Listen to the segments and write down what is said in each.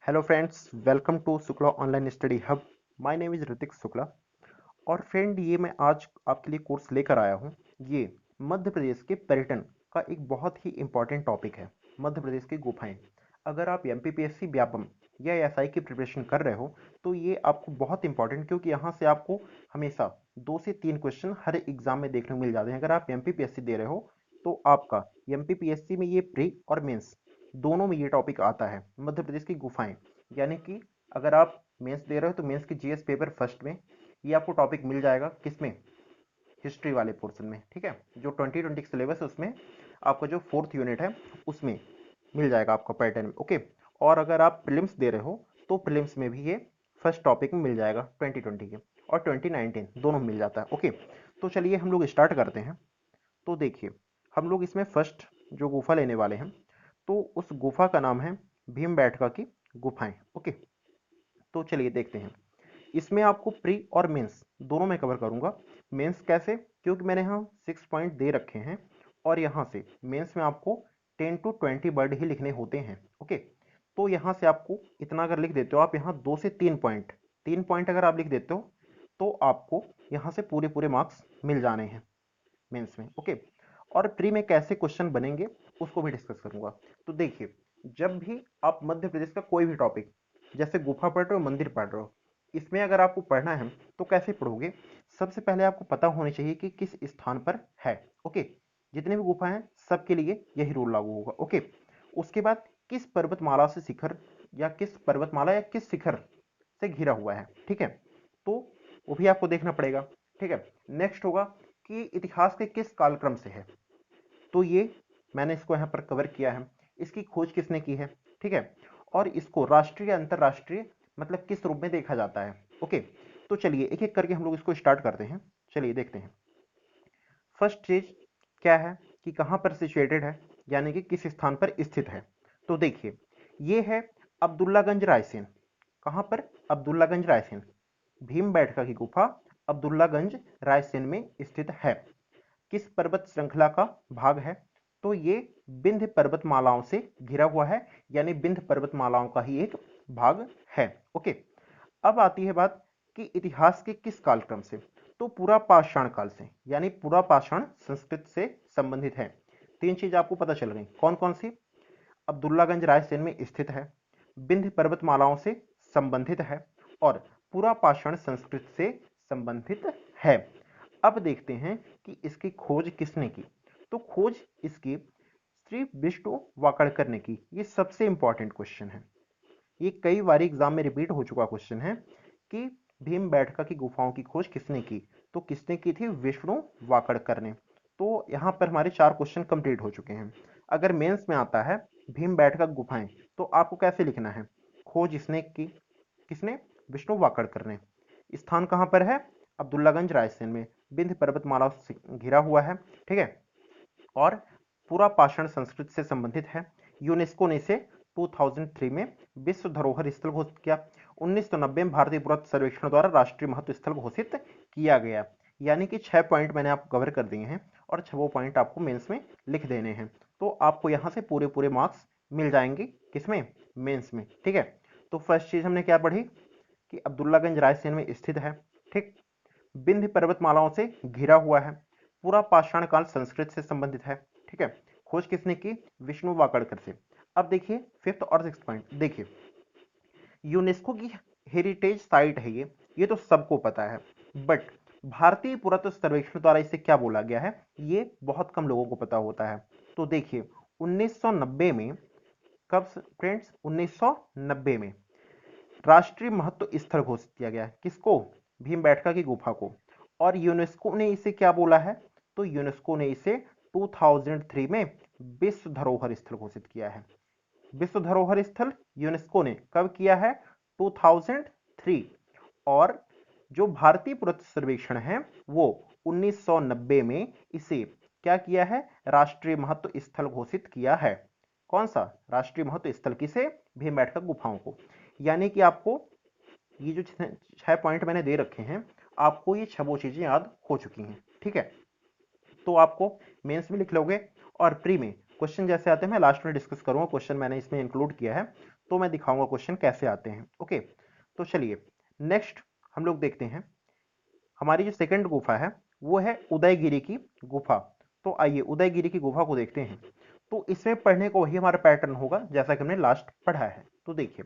Hello friends, welcome to Shukla online study hub. My name is Ritik Shukla. और friend, ये मैं आज आपके लिए कोर्स लेकर आया हूँ। ये मध्य प्रदेश के पर्यटन का एक बहुत ही इम्पॉर्टेंट टॉपिक है। मध्य प्रदेश की गुफाएं। अगर आप एमपीपीएससी व्यापम या एसआई की प्रिपरेशन कर रहे हो तो ये आपको बहुत इंपॉर्टेंट, क्योंकि यहाँ से आपको हमेशा 2 से 3 क्वेश्चन हर एग्जाम में देखने को मिल जाते हैं। अगर आप एमपीपीएससी दे रहे हो तो आपका एमपीपीएससी में ये प्री और मेंस दोनों में ये टॉपिक आता है, मध्य प्रदेश की गुफाएं। यानी कि अगर आप मेंस दे रहे हो तो मेंस की जीएस पेपर फर्स्ट में ये आपको टॉपिक मिल जाएगा। किसमें? हिस्ट्री वाले पोर्शन में। ठीक है, जो 2020 सिलेबस है उसमें आपका जो 4th यूनिट है उसमें मिल जाएगा आपका पैटर्न में। ओके। और अगर आप प्रीलिम्स दे रहे हो तो प्रीलिम्स में भी ये फर्स्ट टॉपिक में मिल जाएगा 2020 के, और 2019 दोनों में मिल जाता है। ओके, तो चलिए हम लोग स्टार्ट करते हैं। तो देखिए, हम लोग इसमें फर्स्ट जो गुफा लेने वाले हैं तो उस गुफा का नाम है भीमबेटका की गुफाएं। ओके, तो चलिए देखते हैं। इसमें आपको प्री और मेंस दोनों में कवर करूंगा। मेंस कैसे? क्योंकि मैंने यहाँ 6 पॉइंट दे रखे हैं और यहाँ से मेंस में आपको 10 to 20 वर्ड ही लिखने होते हैं। ओके, तो यहाँ से आपको इतना अगर लिख देते हो आप, यहाँ 2 से 3 पॉइंट, 3 पॉइंट अगर आप लिख देते हो तो आपको यहाँ से पूरे पूरे मार्क्स मिल जाने हैं मेंस में। ओके, और प्री में कैसे क्वेश्चन बनेंगे उसको भी डिस्कस करूंगा। तो देखिए, जब भी आप मध्य प्रदेश का कोई भी टॉपिक, जैसे गुफा पढ़ रहे हो, मंदिर पढ़ रहे हो, इसमें अगर आपको पढ़ना है तो कैसे पढ़ोगे? सबसे पहले आपको पता होनी चाहिए कि किस स्थान पर है। ओके, जितने भी गुफा हैं सबके लिए यही रूल लागू होगा। ओके, उसके बाद किस पर्वतमाला से शिखर, या किस पर्वतमाला या किस शिखर से घिरा हुआ है। ठीक है, तो वो भी आपको देखना पड़ेगा। ठीक है, नेक्स्ट होगा कि इतिहास के किस कालक्रम से है, तो ये मैंने इसको यहाँ पर कवर किया है। इसकी खोज किसने की है? ठीक है, और इसको राष्ट्रीय अंतरराष्ट्रीय मतलब किस रूप में देखा जाता है। ओके, तो चलिए एक एक करके हम लोग इसको स्टार्ट करते हैं। चलिए देखते हैं। फर्स्ट चीज क्या है कि कहाँ पर सिचुएटेड है, यानी कि किस स्थान पर स्थित है। तो देखिए, ये है अब्दुल्लागंज रायसेन। कहाँ पर? अब्दुल्लागंज रायसेन। भीमबेटका की गुफा अब्दुल्लागंज रायसेन में स्थित है। किस पर्वत श्रृंखला का भाग है? तो ये विंध्य पर्वतमालाओं से घिरा हुआ है, यानी विंध्य पर्वतमालाओं का ही एक भाग है। ओके, अब आती है बात कि इतिहास के किस कालक्रम से, तो पूरा पाषाण काल से, यानी पूरा पाषाण संस्कृति से संबंधित है। 3 चीज आपको पता चल गई, कौन कौन सी? अब्दुल्लागंज रायसेन में स्थित है, विंध्य पर्वतमालाओं से संबंधित है, और पूरा पाषाण संस्कृति से संबंधित है। अब देखते हैं कि इसकी खोज किसने की। तो खोज इसकी श्री विष्णु वाकड़कर ने की। ये सबसे इंपॉर्टेंट क्वेश्चन है, ये कई बार एग्जाम में रिपीट हो चुका क्वेश्चन है कि भीमबेटका की गुफाओं की खोज किसने की। तो किसने की थी? विष्णु वाकड़कर ने। तो यहाँ पर हमारे 4 क्वेश्चन कंप्लीट हो चुके हैं। अगर मेंस में आता है भीमबेटका गुफाएं, तो आपको कैसे लिखना है? खोज इसने की, किसने? विष्णु वाकड़कर ने। स्थान कहाँ पर है? अब्दुल्लागंज रायसेन में, विंध्य पर्वतमाला से घिरा हुआ है। ठीक है, और पूरा पाषाण संस्कृति से संबंधित है। यूनेस्को ने इसे 2003 में विश्व धरोहर स्थल घोषित किया। 1990 में भारतीय पुरातत्व सर्वेक्षण द्वारा राष्ट्रीय महत्व स्थल घोषित किया गया। यानी कि 6 पॉइंट मैंने आपको कवर कर दिए हैं और 6 पॉइंट आपको मेंस में लिख देने हैं। तो आपको यहाँ से पूरे पूरे मार्क्स मिल जाएंगे। किसमें? मेंस में। ठीक है, तो फर्स्ट चीज हमने क्या पढ़ी कि अब्दुल्लागंज रायसेन में स्थित है। ठीक, विंध्य पर्वतमालाओं से घिरा हुआ है, पूरा पाषाण काल संस्कृत से संबंधित है। ठीक है, खोज किसने की? विष्णु वाकड़कर से। अब देखिए 5th और 6th पॉइंट। देखिए, यूनेस्को की हेरिटेज साइट है ये तो सबको पता है, बट भारतीय पुरातत्व सर्वेक्षण द्वारा इसे क्या बोला गया है ये बहुत कम लोगों को पता होता है। तो देखिए 1990 में, कब फ्रेंड्स? 1990 में राष्ट्रीय महत्व स्थल घोषित किया गया। किसको? भीमबेटका की गुफा को। और यूनेस्को ने इसे क्या बोला है? तो यूनेस्को ने इसे 2003 में विश्व धरोहर स्थल घोषित किया है। विश्व धरोहर स्थल यूनेस्को ने कब किया है? 2003। और जो भारतीय पुरातत्व सर्वेक्षण है वो 1990 में इसे क्या किया है? राष्ट्रीय महत्व स्थल घोषित किया है। कौन सा राष्ट्रीय महत्व स्थल? किसे? भीमबेटका गुफाओं को। यानी कि आपको ये जो 6 पॉइंट मैंने दे रखे हैं, आपको ये 6 चीजें याद हो चुकी हैं। ठीक है, तो आपको मेंस में लिख लोगे। और प्री में क्वेश्चन जैसे आते हैं मैं लास्ट में डिस्कस करूंगा, क्वेश्चन मैंने इसमें इंक्लूड किया है। तो मैं दिखाऊंगा क्वेश्चन कैसे आते हैं। ओके, तो चलिए नेक्स्ट हम लोग देखते हैं। हमारी जो सेकंड गुफा है वो है उदयगिरी की गुफा। तो आइए उदयगिरी की गुफा को देखते हैं। तो इसमें पढ़ने को वही हमारा पैटर्न होगा जैसा कि हमने लास्ट पढ़ा है। तो देखिए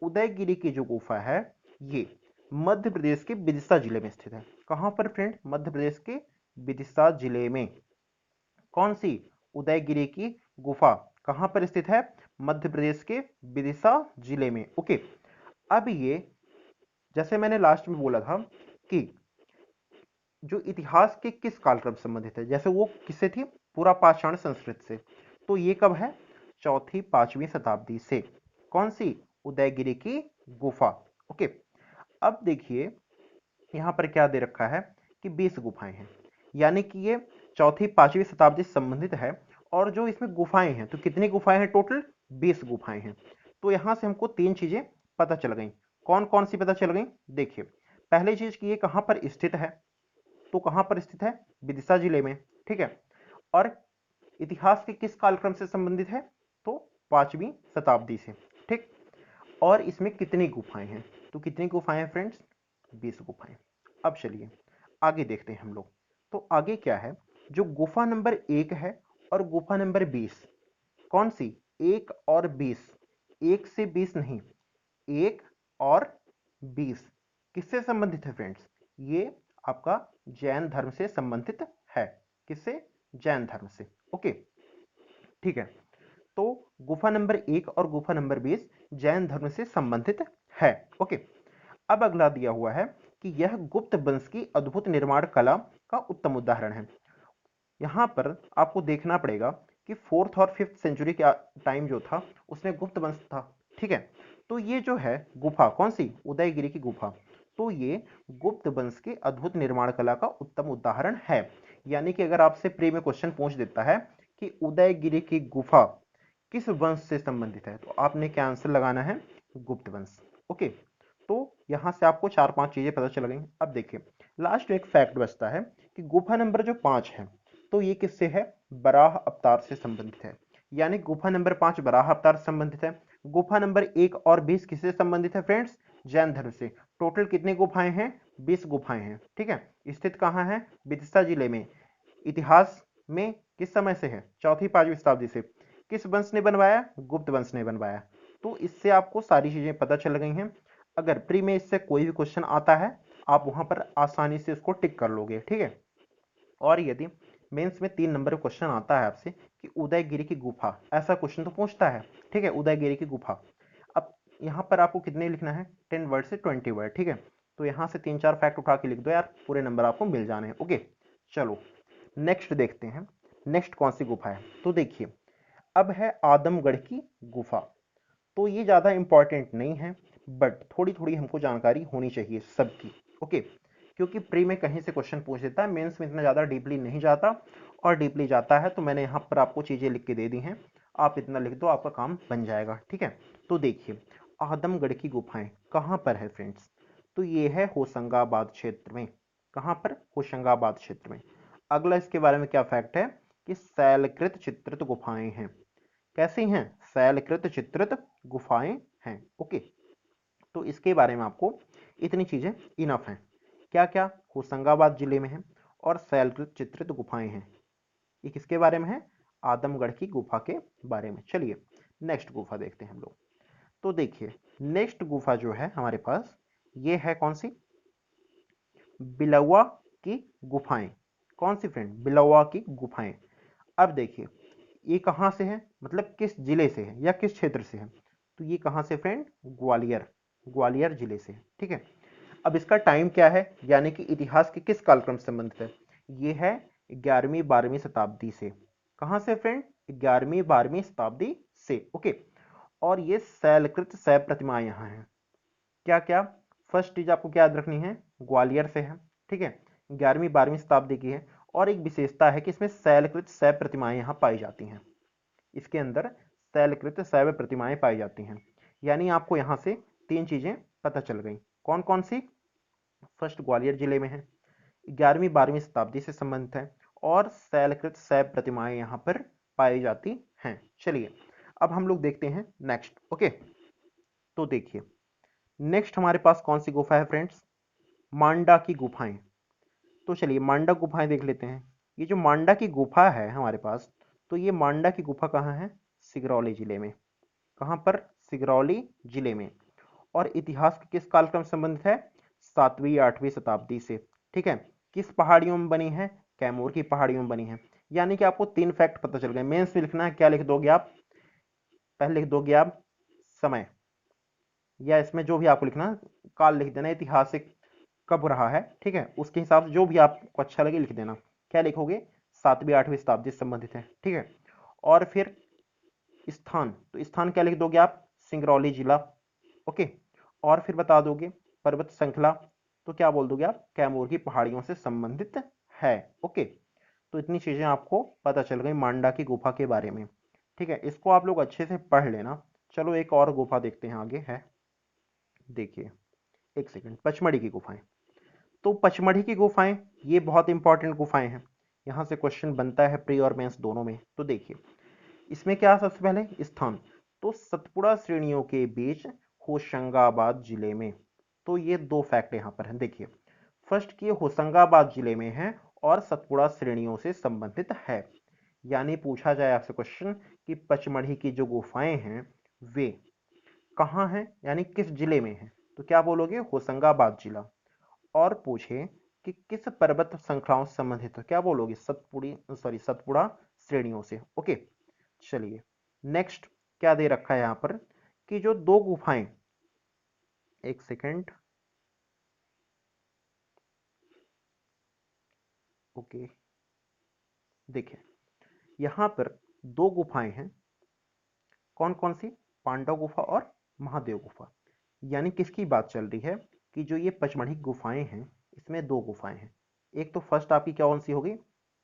उदयगिरी की जो गुफा है ये मध्य प्रदेश के विदिशा जिले में स्थित है। कहां पर फ्रेंड? मध्य प्रदेश के विदिशा जिले में। कौन सी? उदयगिरी की गुफा कहां पर स्थित है? मध्य प्रदेश के विदिशा जिले में। ओके, अब ये जैसे मैंने लास्ट में बोला था कि जो इतिहास के किस कालक्रम से संबंधित है, जैसे वो किससे थी? पूरा पाषाण संस्कृत से। तो ये कब है? चौथी पांचवी शताब्दी से। कौन सी? उदयगिरी की गुफा। ओके, अब देखिए यहां पर क्या दे रखा है कि 20 गुफाएं हैं, यानी कि ये चौथी पांचवी शताब्दी से संबंधित है। और जो इसमें गुफाएं हैं, तो कितनी गुफाएं हैं टोटल? 20 गुफाएं हैं। तो यहां से हमको तीन चीजें पता चल गई। कौन कौन सी पता चल गई? देखिए पहली चीज कि ये कहां पर स्थित है। तो कहां पर स्थित है? विदिशा जिले में। ठीक है, और इतिहास के किस कालक्रम से संबंधित है? तो पांचवी शताब्दी से। ठीक, और इसमें कितनी गुफाएं हैं? तो कितनी गुफाएं हैं फ्रेंड्स? 20 गुफाएं। अब चलिए आगे देखते हैं हम लोग। तो आगे क्या है? जो गुफा नंबर 1 है और गुफा नंबर 20, कौन सी? 1 और 20। 1 से 20 नहीं, 1 और 20 किससे संबंधित है फ्रेंड्स? ये आपका जैन धर्म से संबंधित है। किससे? जैन धर्म से। ओके, ठीक है। तो गुफा नंबर 1 और गुफा नंबर 20 जैन धर्म से संबंधित है। ओके, अब अगला दिया हुआ है कि यह गुप्त वंश की अद्भुत निर्माण कला का उत्तम उदाहरण है। यहां पर आपको देखना पड़ेगा कि 4th और 5th सेंचुरी का टाइम जो था उसमें गुप्त वंश था। ठीक है, तो ये जो है गुफा कौन सी? उदयगिरी की गुफा। तो ये गुप्त वंश के अद्भुत निर्माण कला का उत्तम उदाहरण है। यानी कि अगर आपसे प्री में क्वेश्चन पूछ देता है कि उदयगिरी की गुफा किस वंश से संबंधित है, तो आपने क्या आंसर लगाना है? गुप्त वंश। ओके, तो यहां से आपको चार पांच चीजें पता चल गई। अब देखिए लास्ट एक फैक्ट बचता है कि गुफा नंबर जो 5 है, तो ये किससे है? बराह अवतार से संबंधित है। यानी गुफा नंबर 5 बराह अवतार से संबंधित है। गुफा नंबर 1 और 20 किससे संबंधित है फ्रेंड्स? जैन धर्म से। टोटल कितनी गुफाएं हैं? 20 गुफाएं हैं। ठीक है, स्थित कहाँ है? विदिशा जिले में। इतिहास में किस समय से है? चौथी पांचवी शताब्दी से। किस वंश ने बनवाया? गुप्त वंश ने बनवाया। तो इससे आपको सारी चीजें पता चल गई हैं। अगर प्री में इससे कोई भी क्वेश्चन आता है आप वहां पर आसानी से उसको टिक कर लोगे। ठीक है, और यदि मेंस में 3 नंबर क्वेश्चन आता है आपसे कि उदयगिरी की गुफा, ऐसा क्वेश्चन तो पूछता है। ठीक है, उदयगिरी की गुफा। अब यहाँ पर आपको कितने लिखना है? 10 वर्ड से 20 वर्ड। ठीक है, तो यहाँ से 3-4 फैक्ट उठा के लिख दो यार, पूरे नंबर आपको मिल जाने हैं। ओके, चलो नेक्स्ट देखते हैं। नेक्स्ट कौन सी गुफा है? तो देखिए अब है आदमगढ़ की गुफा। तो ये ज़्यादा इंपॉर्टेंट नहीं है, बट थोड़ी थोड़ी हमको जानकारी होनी चाहिए सबकी। ओके, क्योंकि प्री में कहीं से क्वेश्चन पूछ देता है, मेंस में इतना ज़्यादा डीपली नहीं जाता, और डीपली जाता है तो मैंने यहाँ पर आपको चीज़ें लिख के दे दी हैं। आप इतना लिख दो, आपका काम बन जाएगा। ठीक है, तो देखिए आदमगढ़ की गुफाएं कहाँ पर है फ्रेंड्स? तो ये है होशंगाबाद क्षेत्र में। कहाँ पर? होशंगाबाद क्षेत्र में। अगला इसके बारे में क्या फैक्ट है कि शैलकृत चित्रित गुफाएं हैं। कैसी हैं? शैलकृत चित्रित गुफाएं हैं। ओके, तो इसके बारे में आपको इतनी चीजें इनफ हैं। क्या क्या? होशंगाबाद जिले में है और शैलकृत चित्रित गुफाएं हैं। ये किसके बारे में है? आदमगढ़ की गुफा के बारे में। चलिए नेक्स्ट गुफा देखते हैं हम लोग। तो देखिए नेक्स्ट गुफा जो है हमारे पास, ये है कौन सी? बिलवा की गुफाएं। कौन सी फ्रेंड? बिलवा की गुफाएं। अब देखिए ये कहाँ से है, मतलब किस जिले से है या किस क्षेत्र से है? तो ये कहाँ से फ्रेंड? ग्वालियर। ग्वालियर जिले से। ठीक है, अब इसका टाइम क्या है, यानी कि इतिहास के किस कालक्रम से संबंधित है? ये है 11वीं 12वीं शताब्दी से। कहाँ से फ्रेंड? 11वीं 12वीं शताब्दी से। ओके, और ये शैलकृत शैव प्रतिमाएं यहाँ हैं। क्या क्या? फर्स्ट चीज आपको क्या याद रखनी है? ग्वालियर से है। ठीक है, 11वीं 12वीं शताब्दी की है, और एक विशेषता है कि इसमें शैलकृत शैव प्रतिमाएं यहाँ पाई जाती हैं। इसके अंदर शैलकृत शैव प्रतिमाएं पाई जाती हैं। यानी आपको यहाँ से तीन चीजें पता चल गई। कौन कौन सी? फर्स्ट ग्वालियर जिले में है, 11वीं 12वीं शताब्दी से संबंधित है, और शैलकृत शैव प्रतिमाएं यहाँ पर पाई जाती हैं। चलिए अब हम लोग देखते हैं नेक्स्ट। ओके, तो देखिए नेक्स्ट हमारे पास कौन सी गुफा है फ्रेंड्स, मांडा की गुफाएं। तो चलिए मांडा गुफाएं देख लेते हैं। ये जो मांडा की गुफा है हमारे पास, तो ये मांडा की गुफा कहाँ है, सिगरौली जिले में। कहाँ पर, सिगरौली जिले में। और इतिहास के किस कालक्रम से संबंधित है, 7वीं 8वीं शताब्दी से। ठीक है, किस पहाड़ियों में बनी है, कैमूर की पहाड़ियों में बनी है। यानी कि आपको 3 फैक्ट पता चल गए। मेंस में लिखना है, क्या लिख दोगे आप, पहले लिख दोगे आप समय, या इसमें जो भी आपको लिखना काल लिख देना, ऐतिहासिक कब रहा है, ठीक है, उसके हिसाब से जो भी आपको अच्छा लगे लिख देना। क्या लिखोगे, 7वीं 8वीं शताब्दी से संबंधित है। ठीक है, और फिर स्थान, तो स्थान क्या लिख दोगे आप, सिंगरौली जिला। ओके, और फिर बता दोगे पर्वत श्रृंखला, तो क्या बोल दोगे आप, कैमूर की पहाड़ियों से संबंधित है। ओके, तो इतनी चीजें आपको पता चल गई मांडा की गुफा के बारे में। ठीक है, इसको आप लोग अच्छे से पढ़ लेना। चलो एक और गुफा देखते हैं, आगे है, देखिए एक सेकंड, पचमढ़ी की गुफाएं। तो पचमढ़ी की गुफाएं ये बहुत इंपॉर्टेंट गुफाएं हैं, यहां से क्वेश्चन बनता है प्री और मेंस दोनों में। तो देखिए इसमें क्या, सबसे पहले स्थान, तो सतपुड़ा श्रेणियों के बीच होशंगाबाद जिले में। तो ये 2 फैक्ट यहाँ पर हैं। देखिए फर्स्ट की होशंगाबाद जिले में है और सतपुड़ा श्रेणियों से संबंधित है। यानी पूछा जाए आपसे क्वेश्चन कि पचमढ़ी की जो गुफाएं हैं वे कहाँ हैं, यानी किस जिले में हैं, तो क्या बोलोगे, होशंगाबाद जिला। और पूछे कि किस पर्वत श्रृंखलाओं से संबंधित, तो क्या बोलोगे, सतपुड़ा श्रेणियों से। ओके, चलिए नेक्स्ट क्या दे रखा है यहां पर, कि जो 2 गुफाएं, एक सेकंड, ओके, देखिए यहां पर 2 गुफाएं हैं, कौन कौन सी, पांडव गुफा और महादेव गुफा। यानी किसकी बात चल रही है, कि जो ये पचमढ़ी गुफाएं हैं इसमें 2 गुफाएं हैं। एक तो फर्स्ट आपकी क्या कौन सी होगी,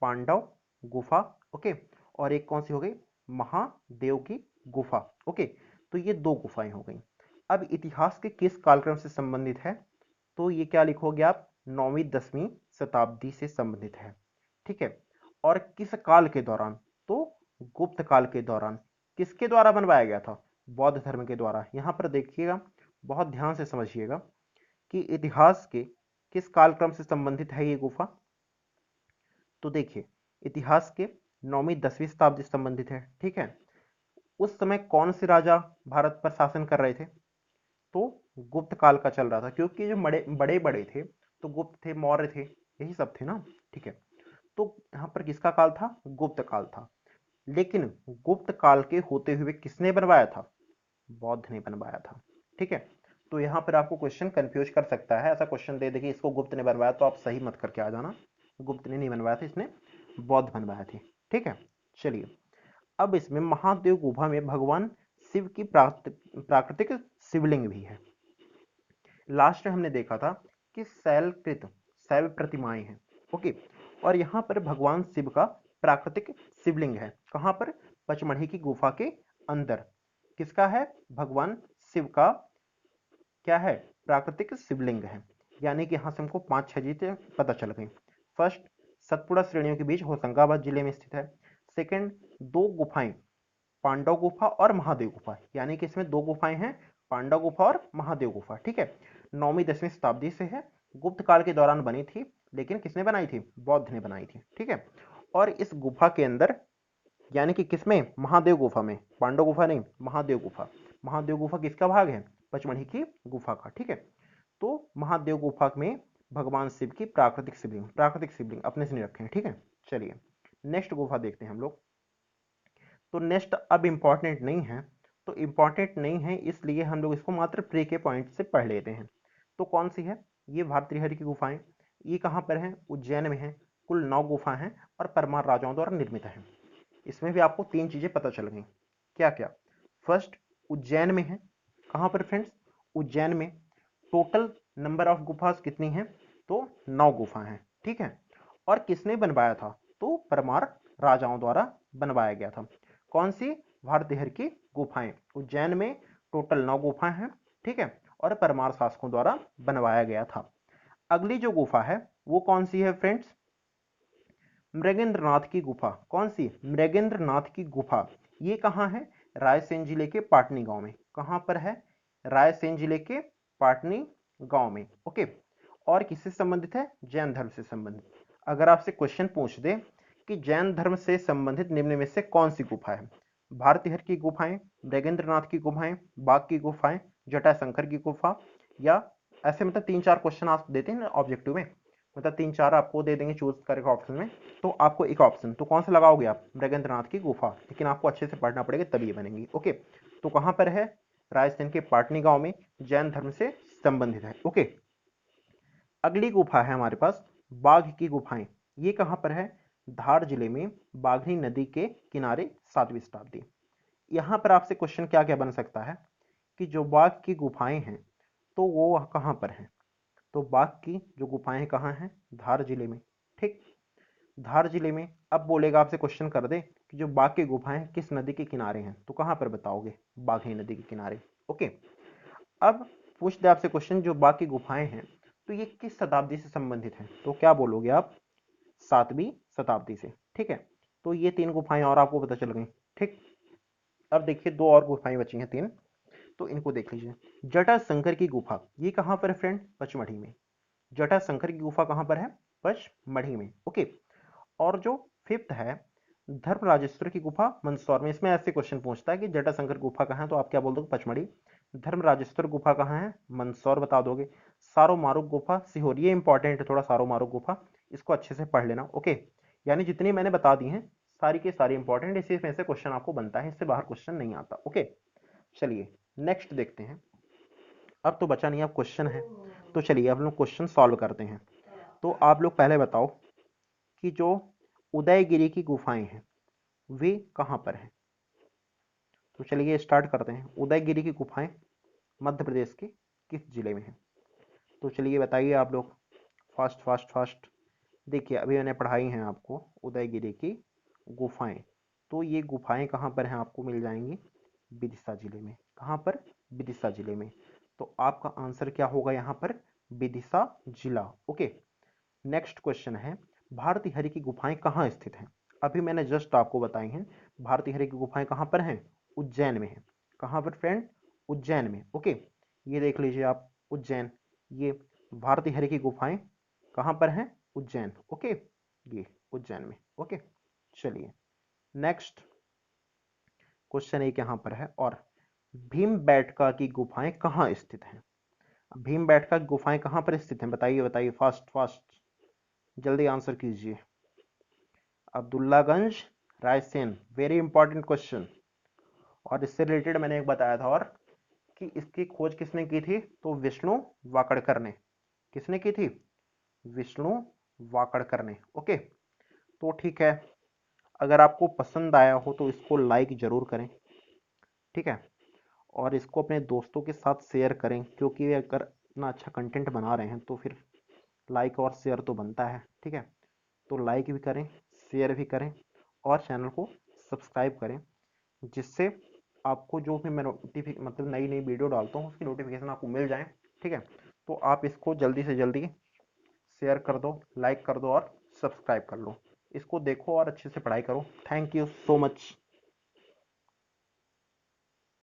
पांडव गुफा। ओके, और एक कौन सी हो गई, महादेव की गुफा। ओके, तो ये 2 गुफाएं हो गई। अब इतिहास के किस कालक्रम से संबंधित है, तो ये क्या लिखोगे आप, 9वीं 10वीं शताब्दी से संबंधित है। ठीक है, और किस काल के दौरान, तो गुप्त काल के दौरान। किसके द्वारा बनवाया गया था, बौद्ध धर्म के द्वारा। यहां पर देखिएगा, बहुत ध्यान से समझिएगा कि इतिहास के किस कालक्रम से संबंधित है ये गुफा। तो देखिए इतिहास के 9वीं 10वीं शताब्दी से संबंधित है। ठीक है, उस समय कौन से राजा भारत पर शासन कर रहे थे, तो गुप्त काल का चल रहा था, क्योंकि जो बड़े बड़े बड़े थे तो गुप्त थे, मौर्य थे, यही सब थे ना। ठीक है, तो यहाँ पर किसका काल था, गुप्त काल था। लेकिन गुप्त काल के होते हुए किसने बनवाया था, बौद्ध ने बनवाया था। ठीक है, तो यहाँ पर आपको क्वेश्चन कंफ्यूज कर सकता है, ऐसा क्वेश्चन दे दे कि इसको गुप्त ने बनवाया, तो आप सही मत करके आ जाना, गुप्त ने नहीं बनवाया था, इसने बौद्ध बनवाया थे। ठीक है, चलिए अब इसमें महादेव गुफा में भगवान शिव की प्राकृतिक शिवलिंग भी है। लास्ट में हमने देखा था कि शैलकृत शैव प्रतिमाएं हैं। ओके, और यहां पर भगवान शिव का प्राकृतिक शिवलिंग है, कहां पर, पचमढ़ी की गुफा के अंदर। किसका है, भगवान शिव का क्या है, प्राकृतिक शिवलिंग है। यानी कि यहां से हमको 5-6 चीजें पता चल गई। फर्स्ट, सतपुड़ा श्रेणियों के बीच होशंगाबाद जिले में स्थित है। सेकंड, 2 गुफाएं, पांडव गुफा और महादेव गुफा, यानी कि इसमें 2 गुफाएं हैं, पांडव गुफा और महादेव गुफा। ठीक है, 9वीं 10वीं शताब्दी से है, गुप्त काल के दौरान बनी थी, लेकिन किसने बनाई थी, बौद्ध ने बनाई थी। ठीक है, और इस गुफा के अंदर, यानी कि किसमें, महादेव गुफा में, पांडव गुफा नहीं, महादेव गुफा। महादेव गुफा किसका भाग है, पचमढ़ी की गुफा का। ठीक है, तो महादेव गुफा में भगवान शिव की प्राकृतिक शिवलिंग अपने से नहीं रखे हैं। ठीक है, चलिए नेक्स्ट गुफा देखते हैं हम लोग। तो नेक्स्ट अब इंपॉर्टेंट नहीं है, तो इंपॉर्टेंट नहीं है इसलिए हम लोग इसको मात्र प्री के पॉइंट से पढ़ लेते हैं। तो कौन सी है, ये भारतृहरि की गुफाएं, ये कहाँ पर है, उज्जैन में है। कुल 9 गुफा हैं और परमार राजाओं द्वारा निर्मित है। इसमें भी आपको 3 चीजें पता चल गई, क्या क्या, फर्स्ट उज्जैन में है। कहाँ पर फ्रेंड्स, उज्जैन में। टोटल नंबर ऑफ गुफास कितनी है, तो 9 गुफा हैं। ठीक है, और किसने बनवाया था, तो परमार राजाओं द्वारा बनवाया गया था। कौन सी, भारतहर की गुफाएं, उज्जैन में टोटल 9 गुफाएं हैं। ठीक है, और परमार शासकों द्वारा बनवाया गया था। अगली जो गुफा है वो कौन सी है फ्रेंड्स, मृगेंद्रनाथ की गुफा। कौन सी, मृगेंद्रनाथ की गुफा। ये कहाँ है, रायसेन जिले के पाटनी गांव में। कहाँ पर है, रायसेन जिले के पाटनी गांव में। ओके, और किससे संबंधित है? जैन धर्म से संबंधित। अगर आपसे क्वेश्चन पूछ दे कि जैन धर्म से संबंधित निम्न में से कौन सी गुफा है? भारतीहर की गुफाएं, मृगेंद्रनाथ की गुफाएं, बाघ की गुफाएं, जटाशंकर की गुफा, या ऐसे मतलब 3-4 क्वेश्चन आप देते हैं ना ऑब्जेक्टिव में, मतलब 3-4 आपको दे देंगे चूज करके ऑप्शन में, तो आपको एक ऑप्शन, तो कौन सा लगाओगे आप? मृगेंद्रनाथ की गुफा। लेकिन आपको अच्छे से पढ़ना पड़ेगा तभी ये बनेंगी। ओके, तो कहां पर है? राजस्थान के पाटनी गांव में, जैन धर्म से संबंधित है। ओके, अगली गुफा है हमारे पास बाघ की गुफाएं। ये कहां पर है? धार जिले में, बाघनी नदी के किनारे, 7वीं शताब्दी। यहां पर आपसे क्वेश्चन क्या क्या बन सकता है कि जो बाघ की गुफाएं हैं तो वो कहां पर हैं? तो बाघ की जो गुफाएं कहाँ हैं? धार जिले में। ठीक, धार जिले में। अब बोलेगा आपसे क्वेश्चन कर दे कि जो बाघ की गुफाएं किस नदी के किनारे हैं, तो कहां पर बताओगे? बाघी नदी के किनारे। ओके, अब पूछ दे आपसे क्वेश्चन जो बाघ की गुफाएं हैं तो ये किस शताब्दी से संबंधित हैं, तो क्या बोलोगे आप? 7वीं शताब्दी से। ठीक है, तो ये 3 गुफाएं और आपको पता चल गई। ठीक, अब देखिए 2 और गुफाएं बची हैं, 3, तो इनको देख लीजिए। जटाशंकर की गुफा, ये कहां पर है फ्रेंड? पचमढ़ी में। जटाशंकर की गुफा कहां पर है? पचमढ़ी में। ओके, और जो 5th है धर्मराजेश्वर की गुफा, मंदसौर में। इसमें ऐसे क्वेश्चन पूछता है कि जटाशंकर गुफा कहाँ है, तो आप क्या बोल दोगे? पचमढ़ी। धर्मराजेश्वर गुफा कहाँ है? मंदसौर बता दोगे। सारो मारुक गुफा, सीहोर। ये इंपॉर्टेंट है थोड़ा, सारो मारुक गुफा, इसको अच्छे से पढ़ लेना। ओके, यानी जितनी मैंने बता दी हैं सारी के सारी इंपॉर्टेंट, इसी में से क्वेश्चन आपको बनता है, इससे बाहर क्वेश्चन नहीं आता। ओके, चलिए नेक्स्ट देखते हैं। अब तो बचा नहीं, अब क्वेश्चन है, तो चलिए अब लोग क्वेश्चन सॉल्व करते हैं। तो आप लोग पहले बताओ कि जो उदयगिरी की गुफाएं हैं वे कहाँ पर हैं? तो चलिए स्टार्ट करते हैं। उदयगिरी की गुफाएं मध्य प्रदेश के किस जिले में हैं? तो चलिए बताइए आप लोग, फास्ट फास्ट फास्ट। देखिए अभी मैंने पढ़ाई हैं आपको उदयगिरी की गुफाएं, तो ये गुफाएं कहाँ पर हैं? आपको मिल जाएंगी विदिशा जिले में। कहाँ पर? विदिशा जिले में। तो आपका आंसर क्या होगा यहाँ पर? विदिशा जिला। ओके, नेक्स्ट क्वेश्चन है भारती हरि की गुफाएं कहाँ स्थित हैं? अभी मैंने जस्ट आपको बताई हैं भारती हरि की गुफाएं कहाँ पर हैं? उज्जैन में है। कहाँ पर फ्रेंड? उज्जैन में। ओके, ये देख लीजिए आप, उज्जैन। ये भारती हरि की गुफाएं कहाँ पर हैं? उज्जैन। ओके, ये उज्जैन में। ओके, चलिए नेक्स्ट क्वेश्चन एक यहाँ पर है, और भीमबेटका की गुफाएं कहाँ स्थित हैं? भीमबेटका की गुफाएं कहाँ पर स्थित हैं? बताइए बताइए, फास्ट फास्ट, जल्दी आंसर कीजिए। Abdullaganj, Raisen. Very important question. और इससे रिलेटेड मैंने एक बताया था और कि इसकी खोज किसने की थी? तो विष्णु वाकड़कर ने। किसने की थी? विष्णु वाकड़कर ने। ओके, तो ठीक है, अगर आपको पसंद आया हो तो इसको लाइक जरूर करें। ठीक है, और इसको अपने दोस्तों के साथ शेयर करें, क्योंकि अगर इतना अच्छा कंटेंट बना रहे हैं तो फिर लाइक और शेयर तो बनता है। ठीक है, तो लाइक भी करें, शेयर भी करें, और चैनल को सब्सक्राइब करें, जिससे आपको जो भी मैं मतलब नई नई वीडियो डालता हूँ उसकी नोटिफिकेशन आपको मिल जाए। ठीक है, तो आप इसको जल्दी से जल्दी शेयर कर दो, लाइक कर दो और सब्सक्राइब कर लो। इसको देखो और अच्छे से पढ़ाई करो। Thank you so much.